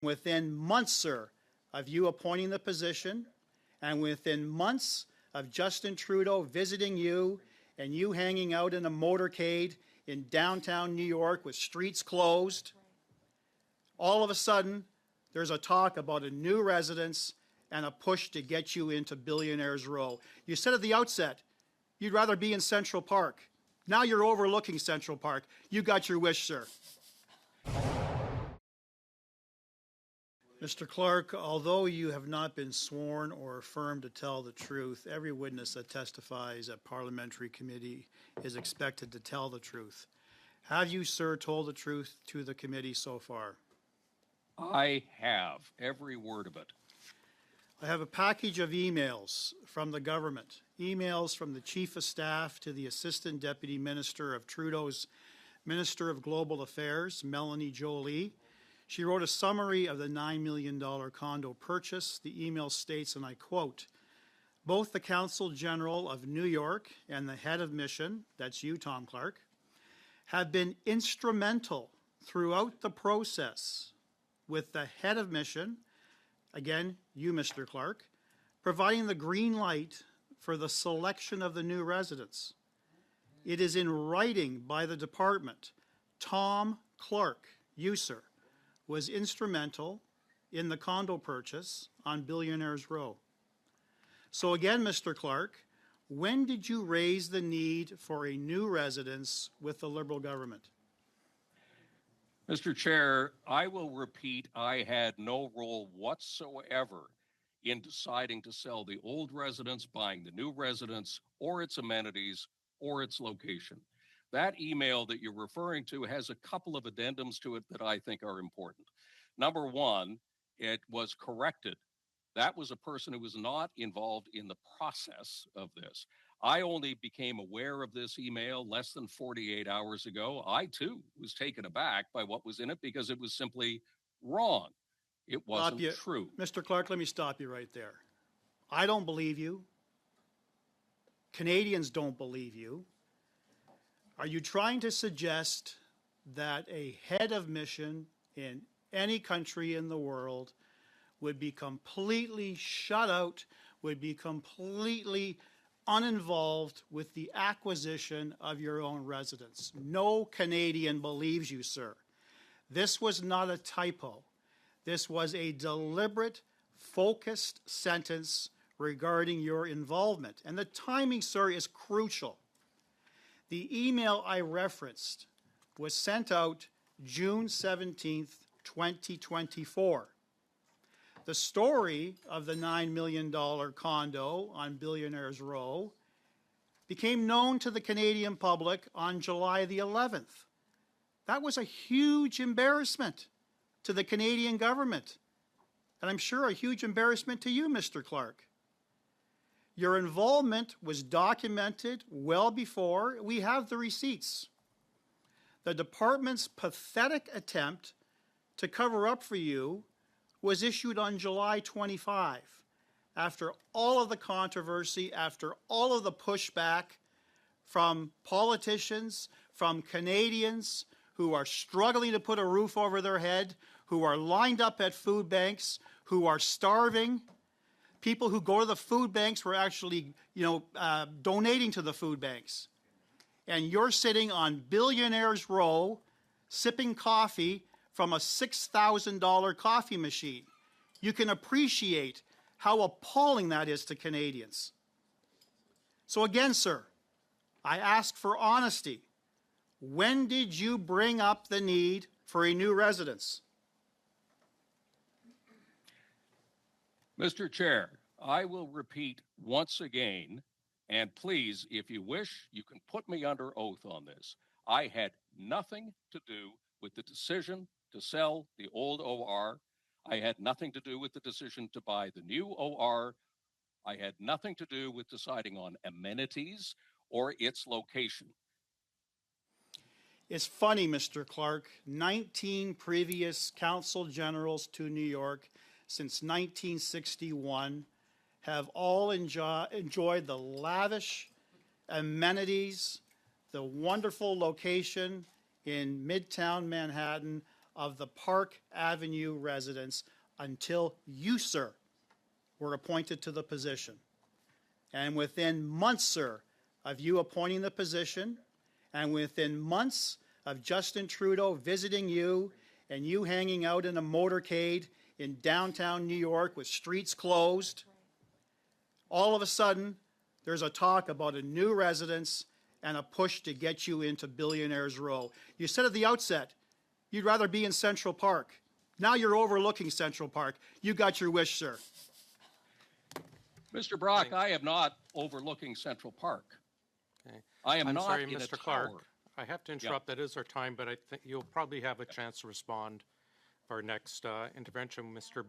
Within months, sir, of you appointing the position, and within months of Justin Trudeau visiting you and you hanging out in a motorcade in downtown New York with streets closed, all of a sudden, there's a talk about a new residence and a push to get you into Billionaire's Row. You said at the outset, you'd rather be in Central Park. Now you're overlooking Central Park. You got your wish, sir. Mr. Clark, although you have not been sworn or affirmed to tell the truth, every witness that testifies at parliamentary committee is expected to tell the truth. Have you, sir, told the truth to the committee so far? I have, every word of it. I have a package of emails from the government, emails from the Chief of Staff to the Assistant Deputy Minister of Trudeau's Minister of Global Affairs, Melanie Joly. She wrote a summary of the $9 million condo purchase. The email states, and I quote, "Both the Consul General of New York and the head of mission," that's you, Tom Clark, "have been instrumental throughout the process with the head of mission," again, you, Mr. Clark, "providing the green light for the selection of the new residence. It is in writing by the department. Tom Clark, you, sir, was instrumental in the condo purchase on Billionaire's Row." So again, Mr. Clark, when did you raise the need for a new residence with the Liberal government? Mr. Chair, I will repeat, I had no role whatsoever in deciding to sell the old residence, buying the new residence, or its amenities, or its location. That email that you're referring to has a couple of addendums to it that I think are important. Number one, it was corrected. That was a person who was not involved in the process of this. I only became aware of this email less than 48 hours ago. I, too, was taken aback by what was in it because it was simply wrong. It wasn't true. Mr. Clark, let me stop you right there. I don't believe you. Canadians don't believe you. Are you trying to suggest that a head of mission in any country in the world would be completely shut out, would be completely uninvolved with the acquisition of your own residence? No Canadian believes you, sir. This was not a typo. This was a deliberate, focused sentence regarding your involvement. And the timing, sir, is crucial. The email I referenced was sent out June 17th, 2024. The story of the $9 million condo on Billionaire's Row became known to the Canadian public on July the 11th. That was a huge embarrassment to the Canadian government, and I'm sure a huge embarrassment to you, Mr. Clark. Your involvement was documented well before. We have the receipts. The department's pathetic attempt to cover up for you was issued on July 25, after all of the controversy, after all of the pushback from politicians, from Canadians who are struggling to put a roof over their head, who are lined up at food banks, who are starving. People who go to the food banks were actually, donating to the food banks. And you're sitting on Billionaire's Row, sipping coffee from a $6,000 coffee machine. You can appreciate how appalling that is to Canadians. So again, sir, I ask for honesty. When did you bring up the need for a new residence? Mr. Chair, I will repeat once again, and please, if you wish, you can put me under oath on this. I had nothing to do with the decision to sell the old OR. I had nothing to do with the decision to buy the new OR. I had nothing to do with deciding on amenities or its location. It's funny, Mr. Clark, 19 previous consul generals to New York since 1961 have all enjoyed the lavish amenities, the wonderful location in Midtown Manhattan of the Park Avenue residents until you, sir, were appointed to the position. And within months, sir, of you appointing the position, and within months of Justin Trudeau visiting you and you hanging out in a motorcade in downtown New York with streets closed, all of a sudden, there's a talk about a new residence and a push to get you into Billionaire's Row. You said at the outset, you'd rather be in Central Park. Now you're overlooking Central Park. You got your wish, sir. Mr. Brock, I am not overlooking Central Park. Okay. I am I'm not sorry, in a Mr. Clark. tower. I have to interrupt. That is our time, but I think you'll probably have a chance to respond for our next intervention, Mr.